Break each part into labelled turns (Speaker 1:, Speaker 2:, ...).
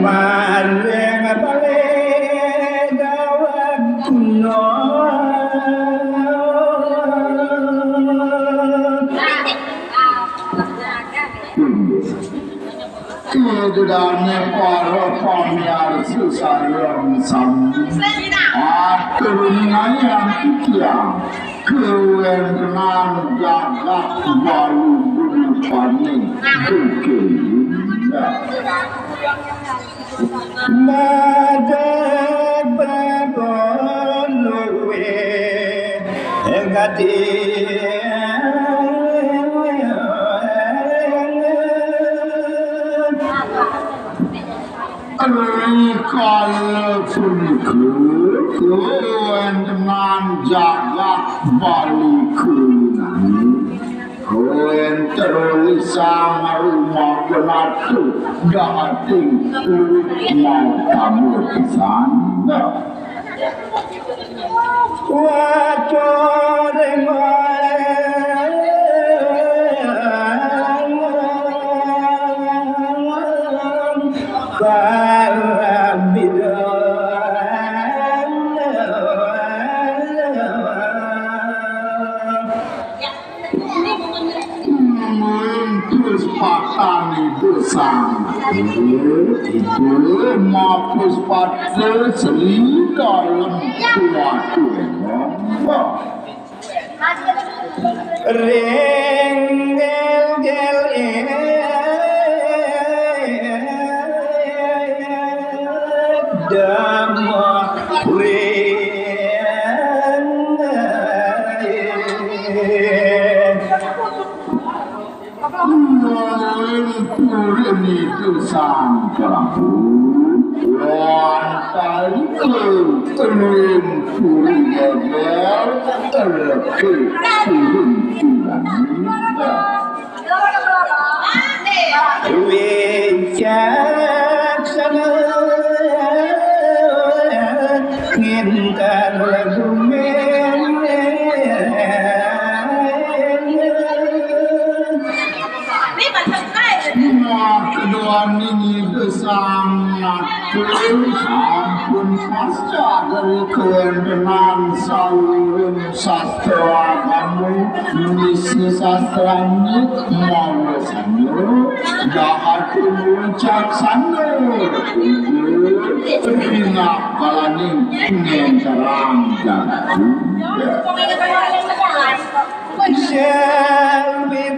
Speaker 1: Mareng bale dawat kuno Kedane para pamiar susayang sam aturungan yang kiam kewenangan jagat baru paning Madad Brabolowe Engati Kalau kewenangan jagat balikunan Koen terulisang rumah penatu dating mau kamu kesana itu mampus pada seli dalam suatu renggel damah Purni tusan Prabu Wantai Terun Puri Gebel Terke Turun Tulan Wicaksana Ngintar Lagumen kedua ini bersama ampun pasca dari kewenangan saluran sastra kamu nulis sastra ini mau sanyo jahat muncak sanyo terhina balaning ngencarang jahat shall be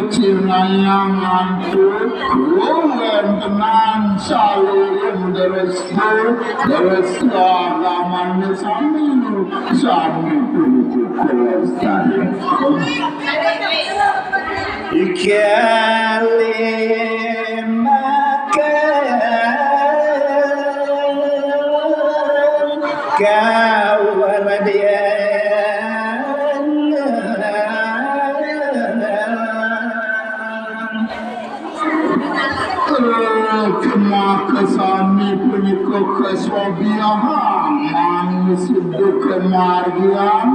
Speaker 1: Kecinayangan kewenangan saluran deres agama sami itu kelestarian kesani punika keswabiahan manis itu kemargian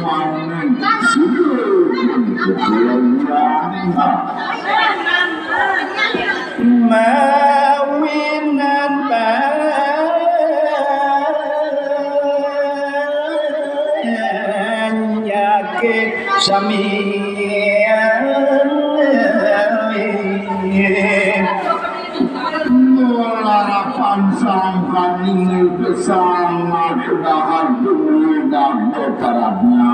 Speaker 1: manis itu kekelangan mawinan banyak samian sangkan ini bersama kedahan dulu dan keparabnya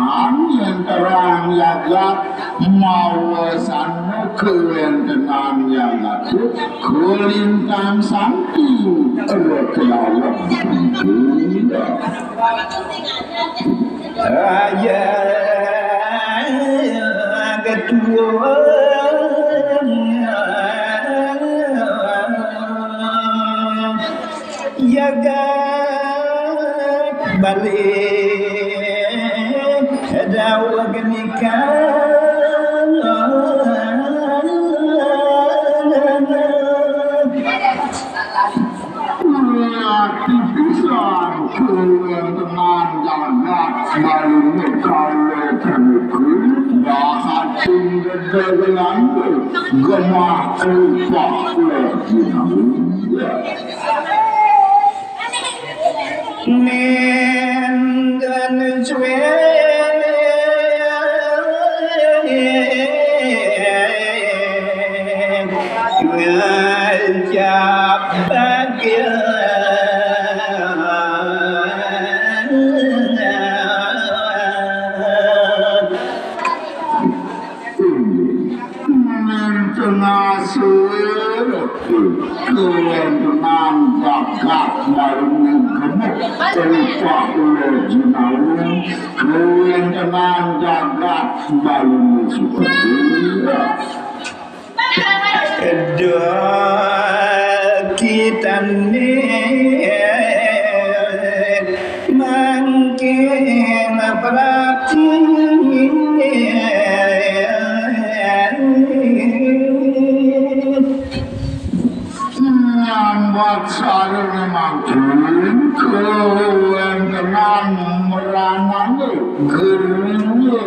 Speaker 1: yang terang yagat mawasan kewenangan yang aku kulintang samping kelelawang ayah ketua jagat balik dawagnika aktivisan kewenangan jagat malunya kalau terukul bahatin gedegelan gemah upah men dan suwe ngajak bahagia kewenangan jagat malunya gemuk upah kewenangan jagat malunya seperti kita nih makin berarti buat saya makin kewenangan merangannya geringnya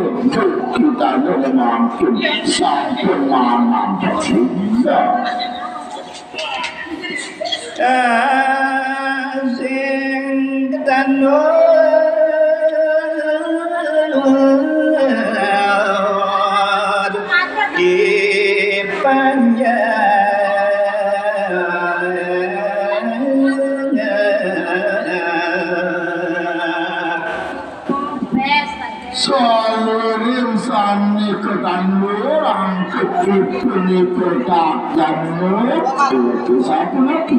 Speaker 1: kita makin sampai mana tidak asing ketanur di panjang Salurin sani ketanduran ketipuni pertak janur itu satu lagi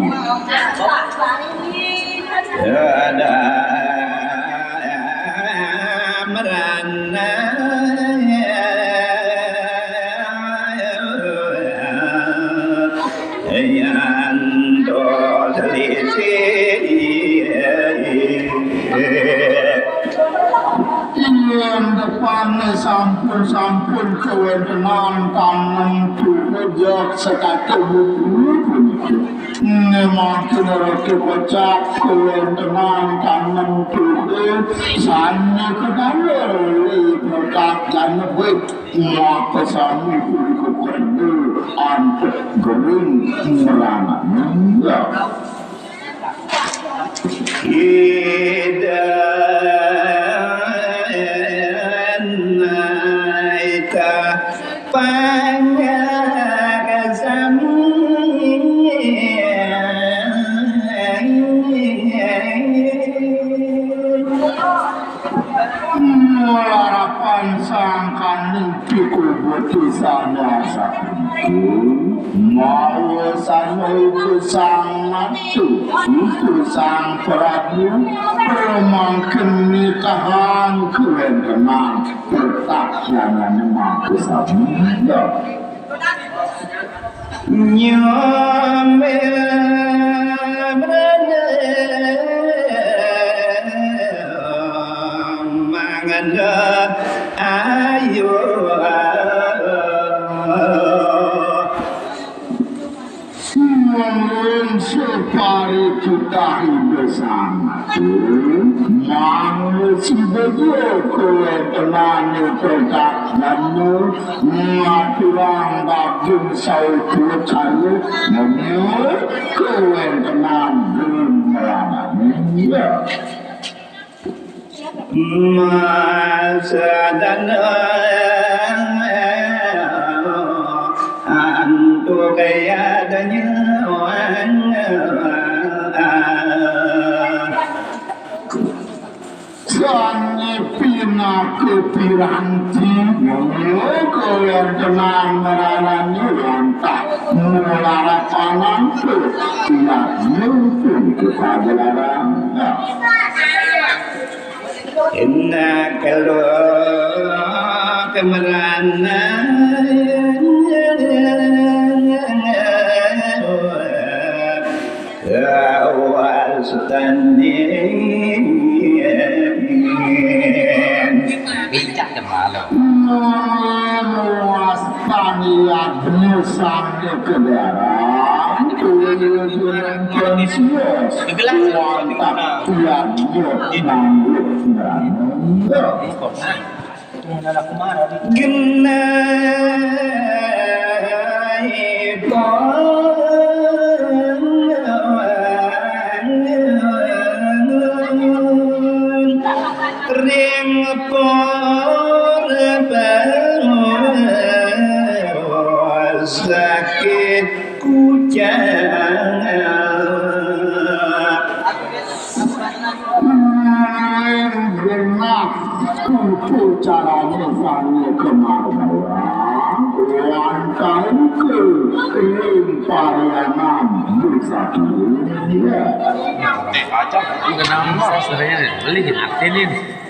Speaker 1: ada merana yang yang depannya sampun kewenangan tangan tujuh sekata buku memang kena kepecah kewenangan tangan tujuh sana kedua berkat dan buat maka sami kulit kudu antek gering merana harapan sangkan pikul butuh sana mau sama itu sang matu itu sang prabu permangken nikahan kewenangan pertakyangan mampu sabda nyamel manganda ayo separi kita bersama manusia begitu kewenangan pertak lalu mengaturan daging sautu cayu menurut kewenangan bermerana masa dan antuk kaya adanya Sani pina kepiranti Moko yang tenang meralani Lantak mulara panang Tidak mungkin kepada larang Inna kalau kemerana Awal standing
Speaker 2: malam.
Speaker 1: Luas paniat nusan kebenaran kemudian konsius wantak tiap nanggut ring por sakit ku genap kutu caranya sangat kemana wantang ke limpayanam bisa dia
Speaker 2: Cocok. Kenapa? Sebenarnya beli artinin.